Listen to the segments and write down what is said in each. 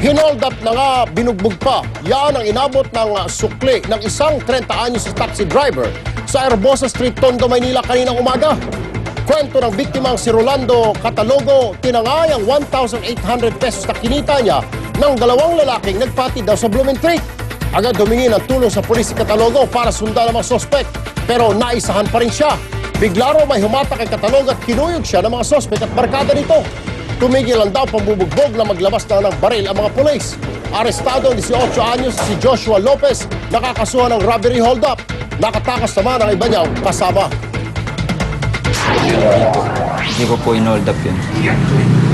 Hinold up na nga, binugbog pa. Yan ang inabot ng sukli ng isang 30 anyos sa taxi driver sa Herbosa Street, Tondo, Maynila kaninang umaga. Kwento ng biktimang si Rolando Catalogo, tinangay ang 1,800 pesos na kinita niya ng dalawang lalaking nagpatid daw sa Blooming Creek. Agad humingi ng tulong sa pulis si Catalogo para sundan ang mga sospek, pero naisahan pa rin siya. Bigla raw may humatak kay Catalogo at kinuyog siya ng mga sospek at barkada nito. Tumigil lang daw pambubugbog na maglabas na ng baril ang mga pulis. Arestado ang 18 anyos si Joshua Lopez, nakakasuhan ng robbery hold-up. Nakatakas naman ang iba niyang kasama. Hindi ko po in-hold up yun.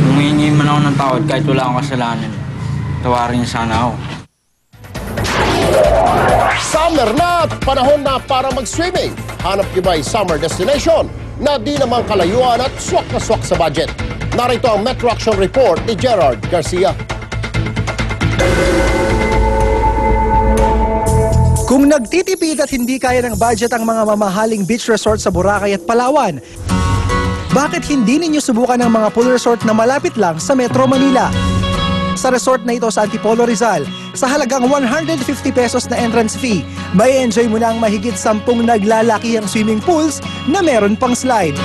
Humingi man ako ng tawad kahit wala akong kasalanan. Tawarin niya sana ako. Summer na at panahon na para mag-swimming. Hanap niyo ba ay summer destination na di naman kalayuan at swak na swak sa budget? Narito ang Metro Action Report ni Gerard Garcia. Kung nagtitipid at hindi kaya ng budget ang mga mamahaling beach resort sa Boracay at Palawan, bakit hindi ninyo subukan ang mga pool resort na malapit lang sa Metro Manila? Sa resort na ito sa Antipolo, Rizal, sa halagang 150 pesos na entrance fee, may enjoy mo na ang mahigit 10 naglalakihang swimming pools na meron pang slide.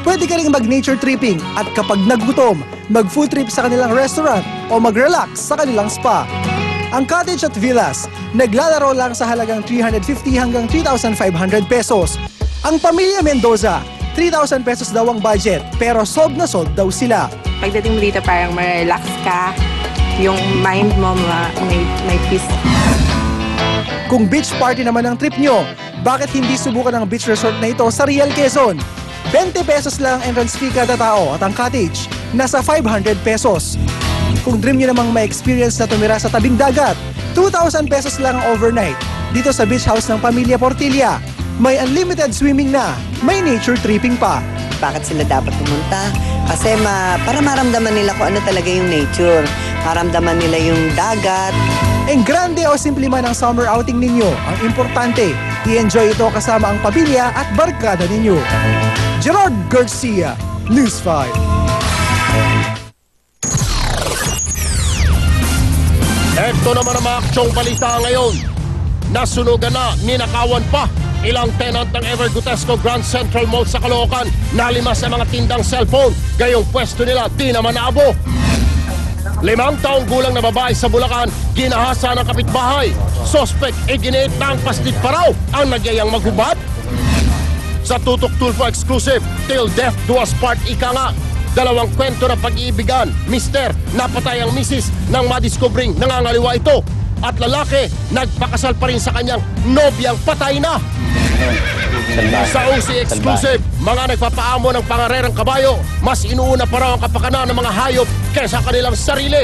Pwede ka ring mag-nature tripping at kapag nagutom, mag-food trip sa kanilang restaurant o mag-relax sa kanilang spa. Ang cottage at villas, naglalaro lang sa halagang 350 hanggang 3,500 pesos. Ang pamilya Mendoza, 3,000 pesos daw ang budget, pero sold na sold daw sila. Pagdating mo dito parang ma-relax ka, yung mind mo may peace. Kung beach party naman ang trip nyo, bakit hindi subukan ang beach resort na ito sa Real Quezon? 20 pesos lang ang entrance fee kada tao at ang cottage, nasa 500 pesos. Kung dream nyo namang may experience na tumira sa tabing dagat, 2,000 pesos lang ang overnight dito sa beach house ng Pamilya Portilla. May unlimited swimming na, may nature tripping pa. Bakit sila dapat pumunta? Kasi para maramdaman nila kung ano talaga yung nature. Maramdaman nila yung dagat. Ang grande o simple man ang summer outing ninyo, ang importante, i-enjoy ito kasama ang pamilya at barkada ninyo. Gerard Garcia, News 5. Ito naman ang mga aksyong balita ngayon. Nasunugan na, ninakawan pa. Ilang tenant ng Evergutesco Grand Central Mall sa Caloocan, nalimas sa mga tindang cellphone. Gayong pwesto nila, di naman naabo. 5 taong gulang na babae sa Bulacan, ginahasa ng kapitbahay. Sospek, iginiit na ang paslit pa raw ang nagyayang maghubad. Sa Tutok Tulfo Exclusive, till death do us part ika nga. 2 kwento na pag-iibigan. Mister, napatay ang misis nang madiskobring nangangaliwa ito. At lalaki, nagpakasal pa rin sa kanyang nobyang patay na. Sa OC Exclusive, mga nagpapaamo ng pangarerang kabayo, mas inuuna pa raw ang kapakanan ng mga hayop kaysa kanilang sarili.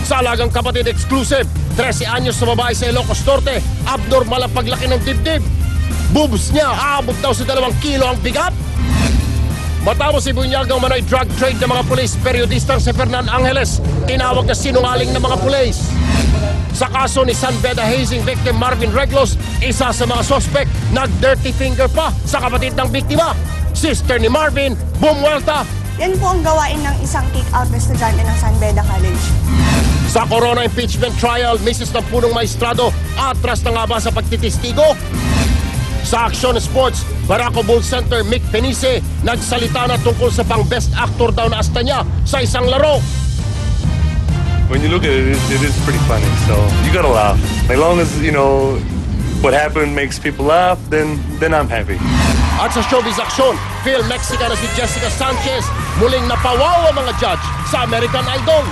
Sa Alagang Kapatid Exclusive, 13 anyos na babae sa Ilocos Norte, abnormal ang paglaki ng dibdib. Boobs niya, aabot daw sa 2 kilo ang bigat. Matapos ibunyagang manoy drug trade ng mga pulis, periodistang si Fernan Angeles, tinawag na sinungaling ng mga pulis. Sa kaso ni San Beda hazing victim Marvin Reglos, isa sa mga sospek, nag-dirty finger pa sa kapatid ng biktima. Sister ni Marvin, bumuelta. Yan po ang gawain ng isang kick-out na estudyante ng San Beda College. Sa Corona impeachment trial, Mrs. ng punong maestrado, atras na nga ba sa pagtitistigo? Sa Action Sports, Barako Bull Center, Mick Penice, nagsalita na tungkol sa pang-best actor daw na asta niya sa isang laro. When you look at it, it is pretty funny, so you gotta laugh. As long as, you know, what happened makes people laugh, then I'm happy. At sa Showbiz Action, film Mexican na si Jessica Sanchez, muling napawaw ang mga judge sa American Idol.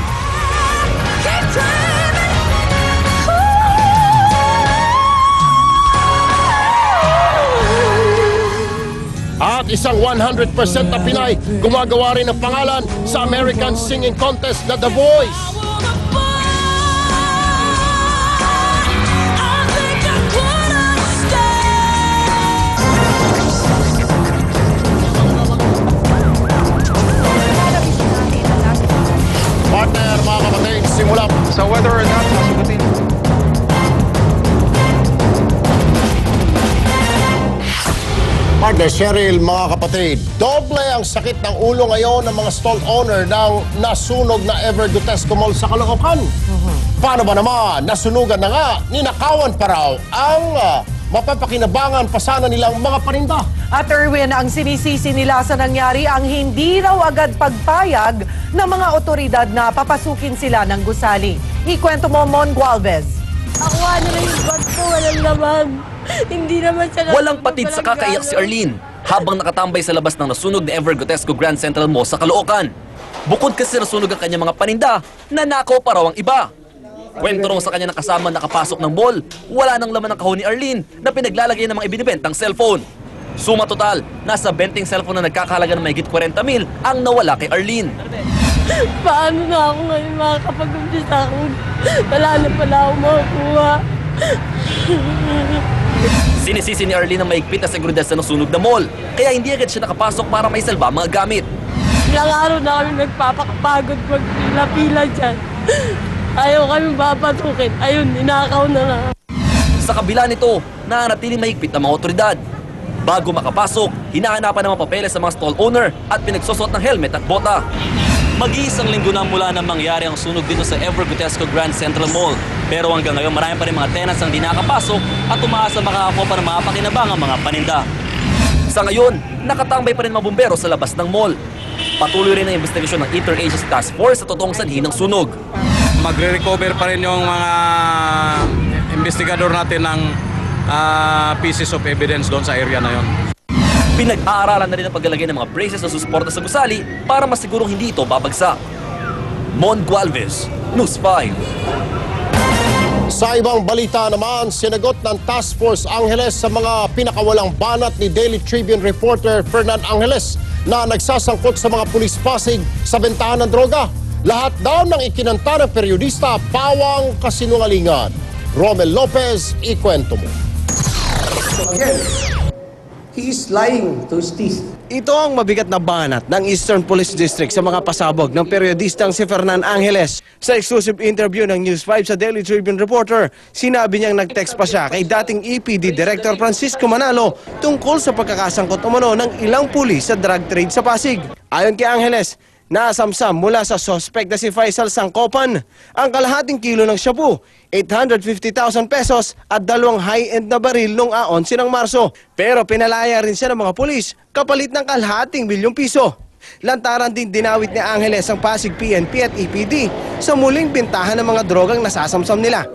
At isang 100% na Pinay gumagawa rin ng pangalan sa American Singing Contest na The Voice. Partner, mga kapatid, simula. So whether or not sasagutin. Partner, Partner Cheryl, mga kapatid, doble ang sakit ng ulo ngayon ng mga stall owner ng nasunog na Ever Gutesco Mall sa Caloocan. Paano ba naman? Nasunugan na nga, ninakawan pa raw ang mapapakinabangan pa sana nilang mga paninda. At Erwin, ang sinisisi nila sa nangyari ang hindi raw agad pagpayag ng mga otoridad na papasukin sila ng gusali. Ikwento mo, Mon Gualvez. Ako ano na yung bag ko, walang laman. Hindi naman siya... Walang patid sa kakaiyak si Arlene habang nakatambay sa labas ng nasunog na Ever Gutesco Grand Central Mall sa Caloocan. Bukod kasi nasunog ang kanyang mga paninda, nanakaw pa raw ang iba. Kwento raw sa kanya nakasama nakapasok ng mall, wala nang laman ng kahon ni Arlene na pinaglalagay ng mga ibinibentang cellphone. Suma total, nasa 20 cellphone na nagkakahalaga ng mahigit 40,000 ang nawala kay Arlene. Paano na ako ngayon makakapag-umpisa ako? Wala na pala ako makukuha. Sinisisi ni Arlene ang maigpit na seguridad sa nasunog na mall, kaya hindi agad siya nakapasok para may salba ang mga gamit. Ilang araw na kami nagpapakapagod magpila-pila dyan. Ayaw kami papatukin. Ayun, inakaw na nga. Sa kabila nito, nananatiling mahigpit ang mga otoridad. Bago makapasok, hinahanapan ng mga papeles sa mga stall owner at pinagsusot ng helmet at bota. Mag-iisang linggo na mula nang mangyari ang sunog dito sa Ever Gutesco Grand Central Mall. Pero hanggang ngayon marami pa rin mga tenants ang di nakapasok at umaasa makakakuha pa ng mga pakinabang ang mga paninda. Sa ngayon, nakatambay pa rin mga bumbero sa labas ng mall. Patuloy rin ang investigasyon ng Interagency Task Force sa totoong sanhi ng sunog. Magre-recover pa rin yung mga investigador natin ng pieces of evidence doon sa area na yon. Pinag-aaralan na rin ang paglalagay ng mga braces na susuporta sa gusali para masigurong hindi ito babagsak. Mon Gualvez, News 5. Sa ibang balita naman, sinagot ng Task Force Angeles sa mga pinakawalang banat ni Daily Tribune reporter Fernan Angeles na nagsasangkot sa mga pulis Pasig sa bentahan ng droga. Lahat daw ng ikinanta ng periodista, pawang kasinungalingan. Romel Lopez, ikwento mo. He is lying to his teeth. Ito ang mabigat na banat ng Eastern Police District sa mga pasabog ng periodistang si Fernan Angeles. Sa exclusive interview ng News 5 sa Daily Tribune reporter, sinabi niyang nag-text pa siya kay dating EPD Director Francisco Manalo tungkol sa pagkakasangkot umano ng ilang pulis sa drug trade sa Pasig. Ayon kay Angeles, nasamsam mula sa suspect na si Faisal Sangkopan ang kalahating kilo ng shabu, 850,000 pesos at 2 high-end na baril noong 11 ng Marso. Pero pinalaya rin siya ng mga pulis kapalit ng kalahating milyong piso. Lantaran din dinawit ni Angeles ang Pasig PNP at EPD sa muling bintahan ng mga drogang nasasamsam nila.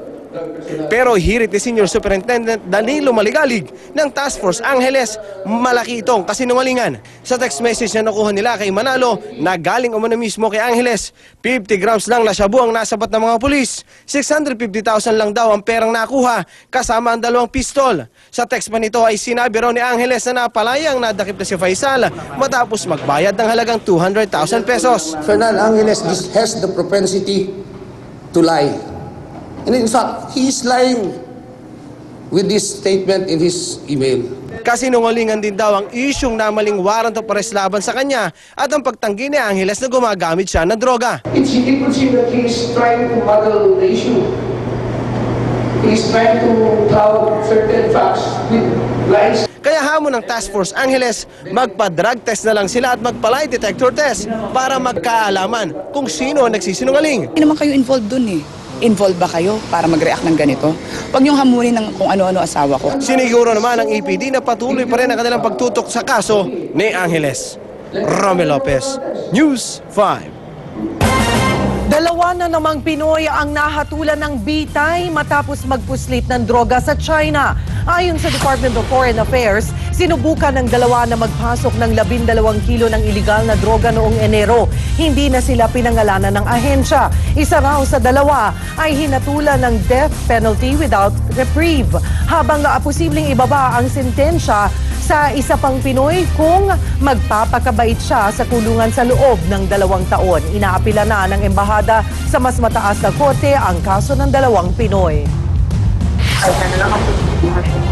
Pero hirit ni Senior Superintendent Danilo Maligalig ng Task Force Angeles, malaki itong kasinungalingan. Sa text message na nakuha nila kay Manalo na galing umano mismo kay Angeles, 50 grams lang na shabu ang nasabat ng mga pulis. 650,000 lang daw ang perang nakuha kasama ang 2 pistol. Sa text pa nito ay sinabi raw ni Angeles na napalayang nadakip na si Faisal matapos magbayad ng halagang 200,000 pesos. Fernan Angeles has the propensity to lie. And in fact, he is lying with this statement in his email. Kasinungalingan din daw ang isyung namaling warrant of arrest laban sa kanya at ang pagtanggi ni Angeles na gumagamit siya ng droga. It would seem that he is trying to muddle the issue. He is trying to cloud certain facts with lies. Kaya hamon ng Task Force Angeles, magpa-drug test na lang sila at magpa-lie detector test para magkaalaman kung sino ang nagsisinungaling. Hindi naman kayo involved dun eh. Involved ba kayo para mag-react ng ganito? Huwag niyong hamunin ng kung ano-ano asawa ko. Siniguro naman ng EPD na patuloy pa rin ang kanilang pagtutok sa kaso ni Angeles. Romel Lopez, News 5. 2 na namang Pinoy ang nahatulan ng bitay matapos magpuslit ng droga sa China. Ayon sa Department of Foreign Affairs, sinubukan ng 2 na magpasok ng 12 kilo ng iligal na droga noong Enero. Hindi na sila pinangalanan ng ahensya. Isa raw sa 2 ay hinatulan ng death penalty without reprieve, habang posibleng ibaba ang sentensya sa isa pang Pinoy kung magpapakabait siya sa kulungan sa loob ng 2 taon. Inaapila na ng embahada sa mas mataas na korte ang kaso ng 2 Pinoy.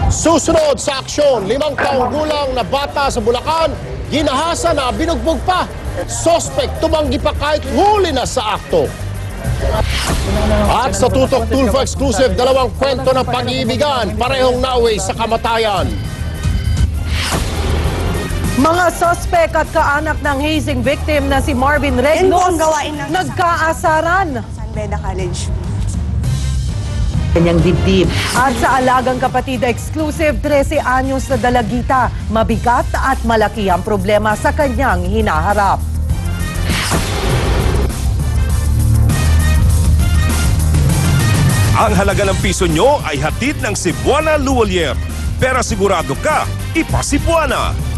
Susunod sa aksyon, 5 taong gulang na bata sa Bulacan, ginahasa na binugbog pa. Suspect tumanggi pa kahit huli na sa akto. At sa Tutok Tulfo Exclusive, 2 kwento ng pag-iibigan, parehong nauwi sa kamatayan. Mga suspect at kaanak ng hazing victim na si Marvin Yan po ang Reglos gawain ng nagkaasaran. San Beda College. Kanyang dibdib. At sa alagang kapatid exclusive, 13 anyos na dalagita. Mabigat at malaki ang problema sa kanyang hinaharap. Ang halaga ng piso nyo ay hatid ng Cebuana Luwalier. Pero sigurado ka, ipa-Cebuana!